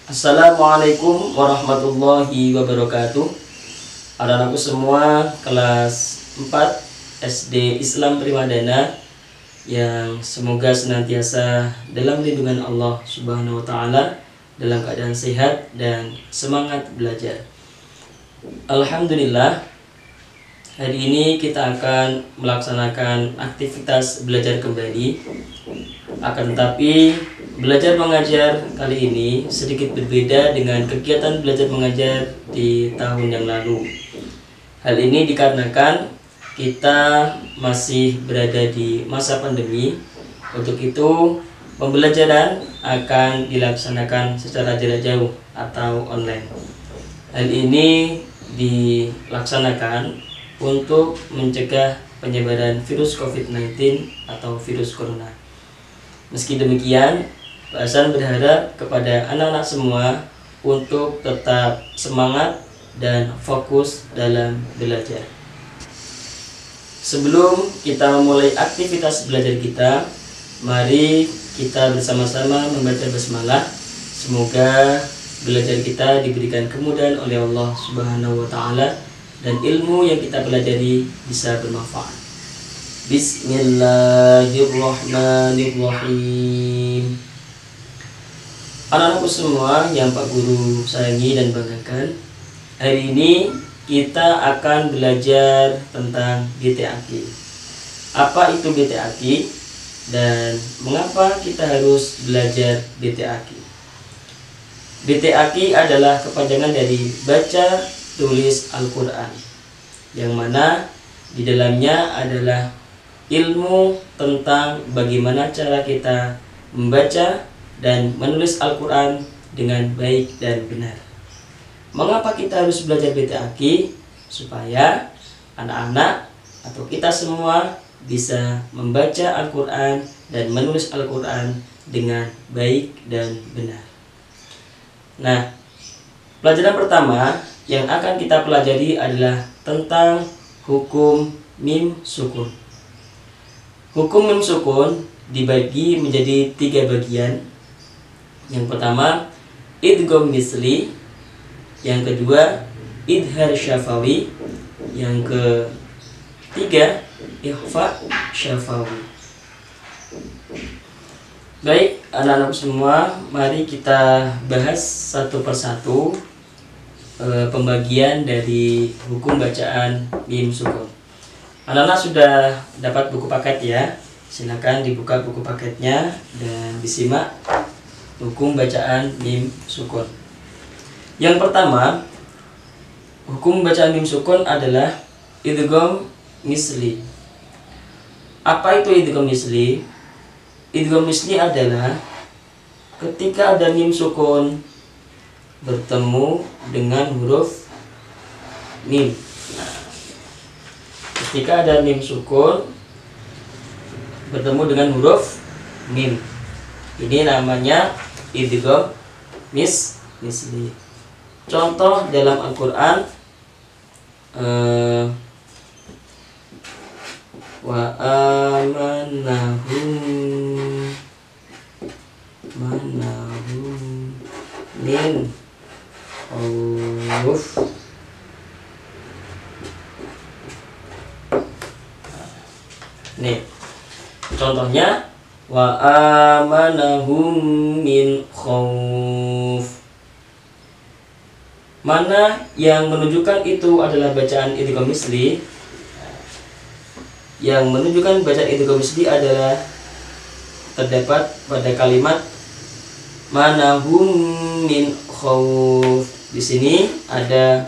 Assalamualaikum warahmatullahi wabarakatuh. Anak-anakku semua kelas 4 SD Islam Primadana yang semoga senantiasa dalam lindungan Allah Subhanahu wa taala, dalam keadaan sehat dan semangat belajar. Alhamdulillah, hari ini kita akan melaksanakan aktivitas belajar kembali. Akan tetapi belajar mengajar kali ini sedikit berbeda dengan kegiatan belajar mengajar di tahun yang lalu. Hal ini dikarenakan kita masih berada di masa pandemi. Untuk itu pembelajaran akan dilaksanakan secara jarak jauh atau online. Hal ini dilaksanakan untuk mencegah penyebaran virus COVID-19 atau virus corona. Meski demikian, Pak Hasan berharap kepada anak-anak semua untuk tetap semangat dan fokus dalam belajar. Sebelum kita memulai aktivitas belajar kita, mari kita bersama-sama membaca basmalah. Semoga belajar kita diberikan kemudahan oleh Allah Subhanahu wa taala dan ilmu yang kita pelajari bisa bermanfaat. Bismillahirrahmanirrahim. Anak-anakku semua yang Pak Guru sayangi dan banggakan, hari ini kita akan belajar tentang BT-AKI. Apa itu BT-AKI dan mengapa kita harus belajar BT-AKI? BT-AKI adalah kepanjangan dari baca tulis Al-Quran, yang mana di dalamnya adalah ilmu tentang bagaimana cara kita membaca dan menulis Al-Quran dengan baik dan benar. Mengapa kita harus belajar BT-AKI? Supaya anak-anak atau kita semua bisa membaca Al-Quran dan menulis Al-Quran dengan baik dan benar. Nah, pelajaran pertama yang akan kita pelajari adalah tentang hukum mim sukun. Hukum mim sukun dibagi menjadi 3 bagian. Yang pertama, idgham misli. Yang kedua, idhar syafawi. Yang ketiga, ikhfa syafawi. Baik, anak-anak semua, mari kita bahas satu persatu pembagian dari hukum bacaan mim sukun. Anak-anak sudah dapat buku paket ya. Silakan dibuka buku paketnya dan disimak hukum bacaan mim sukun. Yang pertama, hukum bacaan mim sukun adalah idgham misli. Apa itu idgham misli? Idgham misli adalah ketika ada mim sukun bertemu dengan huruf mim. Ketika ada mim sukun bertemu dengan huruf mim, ini namanya idgham misli. Contoh dalam Al-Quran, wa amanahum min khawf. Nih, contohnya wa amanahum min khawf. Mana yang menunjukkan itu adalah bacaan idgham misli? Yang menunjukkan bacaan idgham misli adalah terdapat pada kalimat manahum min khawf. Di sini ada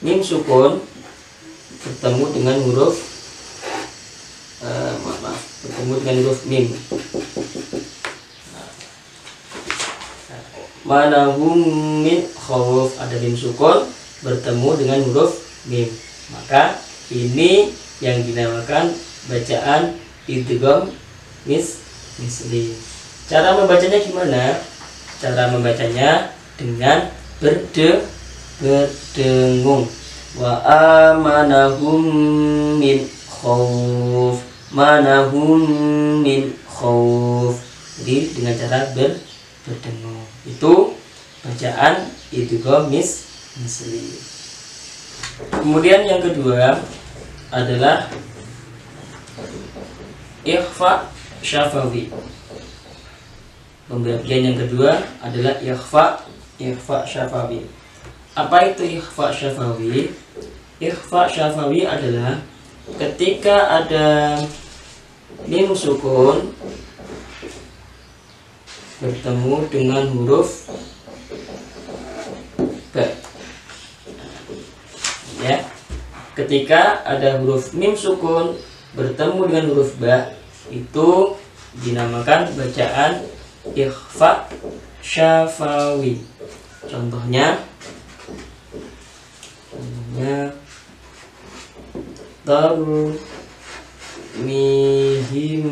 mim sukun bertemu dengan huruf bertemu dengan huruf mim. Manahum min khawf, ada mim sukun bertemu dengan huruf mim. Maka ini yang dinamakan bacaan idgham misli. Cara membacanya gimana? Cara membacanya dengan berdengung. Wa amanahum min khawf. Manahum min khawf. Jadi dengan cara berdengung. Itu bacaan idgham misli. Kemudian yang kedua adalah ikhfa syafawi. Pembagian yang kedua adalah ikhfa syafawi. Apa itu ikhfa syafawi? Ikhfa syafawi adalah ketika ada mim sukun bertemu dengan huruf ba. Ya, ketika ada huruf mim sukun bertemu dengan huruf ba, itu dinamakan bacaan ikhfa syafawi. Contohnya mihim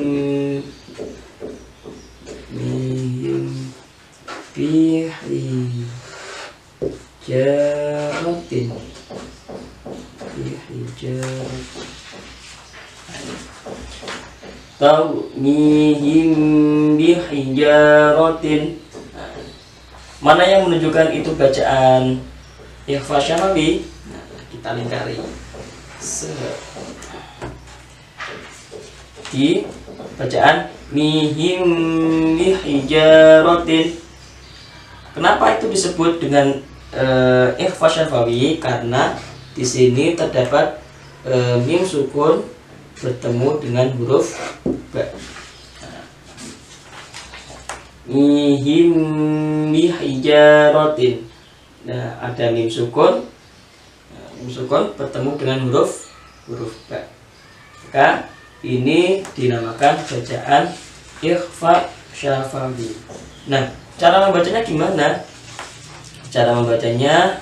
bihi jaratin bihijaratin. Mana yang menunjukkan itu bacaan ikhfa syafawi? Nah, kita lingkari di bacaan mihim bihijaratin. Kenapa itu disebut dengan ikhfa syafawi? Karena di sini terdapat mim sukun bertemu dengan huruf ba. Mihim bihijaratin. Nah, ada mim sukun bertemu dengan huruf ba. Maka ini dinamakan bacaan ikhfa syafawi. Nah, cara membacanya gimana? Cara membacanya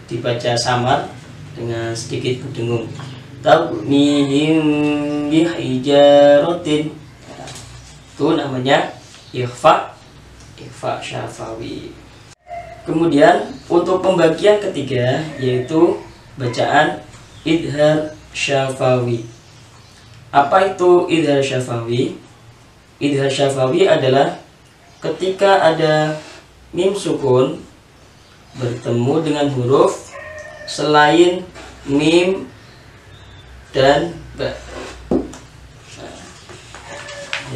dibaca samar dengan sedikit berdengung. Mihim bihijaratin. Itu namanya ikhfa syafawi. Kemudian untuk pembagian ketiga yaitu bacaan idhar syafawi. Apa itu idhar syafawi? Idhar syafawi adalah ketika ada mim sukun bertemu dengan huruf selain mim dan ba.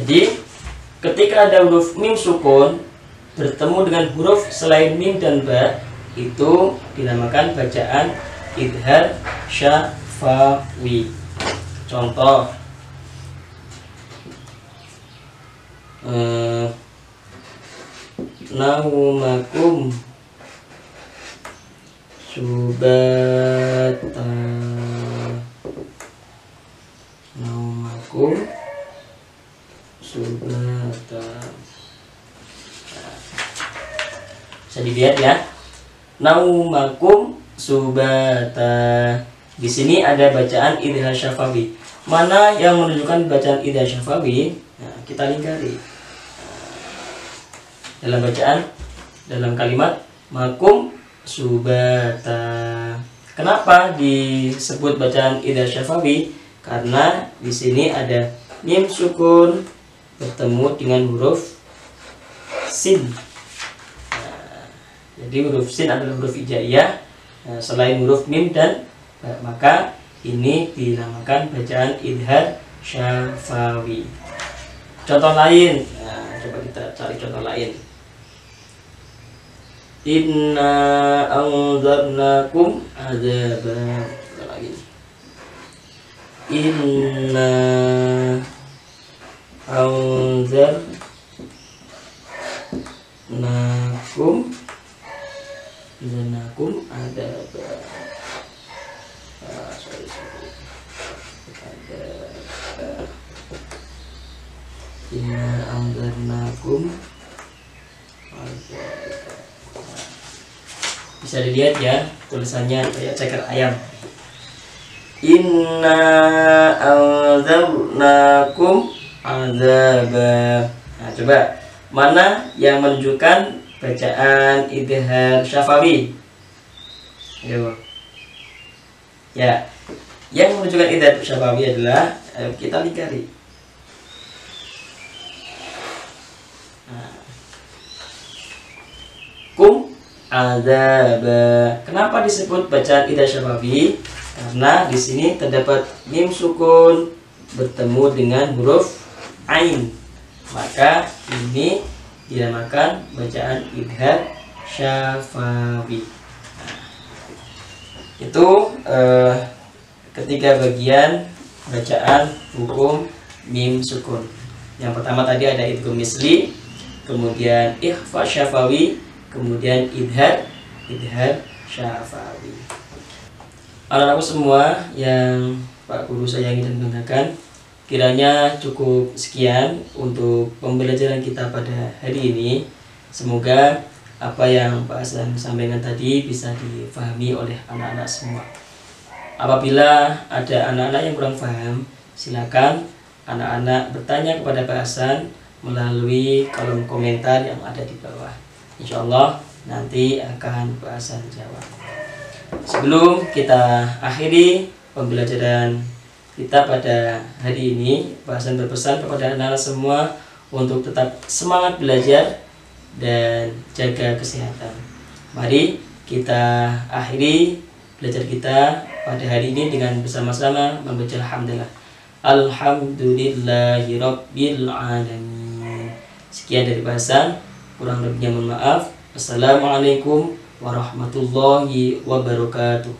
Jadi ketika ada huruf mim sukun bertemu dengan huruf selain mim dan ba, itu dinamakan bacaan idhar syafawi. Contoh naumakum subata. Naumakum subata. Bisa dilihat ya. Naumakum subata. Di sini ada bacaan idhar syafawi. Mana yang menunjukkan bacaan idhar syafawi? Nah, kita lingkari. Dalam kalimat makum subata. Kenapa disebut bacaan idhar syafawi? Karena di sini ada mim sukun bertemu dengan huruf sin. Nah, jadi huruf sin adalah huruf hijaiyah selain huruf mim dan ba, maka ini dinamakan bacaan idhar syafawi. Contoh lain, nah, coba kita cari contoh lain. Inna anzarnakum azaban. Lagi. Inna anzarnakum azaban. Inna anzarnakum azaban. Bisa dilihat ya, tulisannya kayak ceker ayam. Inna anzarnakum azaban. Nah, coba mana yang menunjukkan bacaan idhar syafawi? Yo. Ya, yang menunjukkan idhar syafawi adalah kita lingkari. Kum adzaba. Kenapa disebut bacaan idhar syafawi? Karena di sini terdapat mim sukun bertemu dengan huruf ain, maka ini dinamakan bacaan idhar syafawi. Itu ketiga bagian bacaan hukum mim sukun. Yang pertama tadi ada idgham misli, kemudian ikhfa syafawi, kemudian idhar syafawi. Anak-anakku semua yang Pak Guru sayangi dan banggakan, kiranya cukup sekian untuk pembelajaran kita pada hari ini. Semoga apa yang Pak Hasan sampaikan tadi bisa difahami oleh anak-anak semua. Apabila ada anak-anak yang kurang paham, silakan anak-anak bertanya kepada Pak Hasan melalui kolom komentar yang ada di bawah. Insya Allah nanti akan Pak Hasan jawab. Sebelum kita akhiri pembelajaran kita pada hari ini, Pak Hasan berpesan kepada anak-anak semua untuk tetap semangat belajar dan jaga kesehatan. Mari kita akhiri belajar kita pada hari ini dengan bersama-sama membaca alhamdulillah. Alhamdulillahirabbil alamin. Sekian dari Pak Hasan, kurang lebihnya mohon maaf. Assalamualaikum warahmatullahi wabarakatuh.